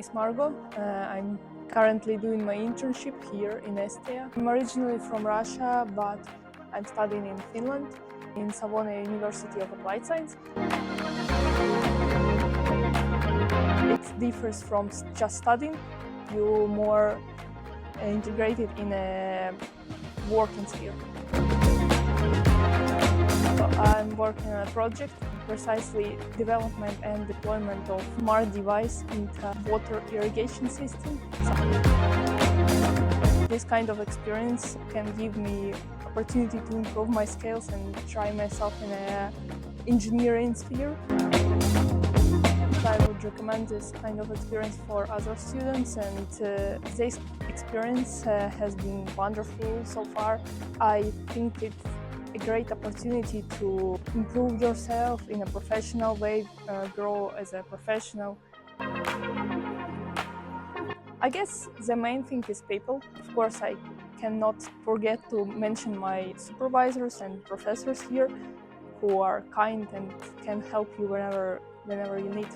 is Margot. I'm currently doing my internship here in ESTIA. I'm originally from Russia, but I'm studying in Finland, in Savonia University of Applied Science. It differs from just studying. You're more integrated in a working sphere. I'm working on a project, precisely development and deployment of smart device into water irrigation system. This kind of experience can give me opportunity to improve my skills and try myself in an engineering sphere. I would recommend this kind of experience for other students, and this experience has been wonderful so far. I think it's a great opportunity to improve yourself in a professional way, grow as a professional. I guess the main thing is people. Of course, I cannot forget to mention my supervisors and professors here, who are kind and can help you whenever you need.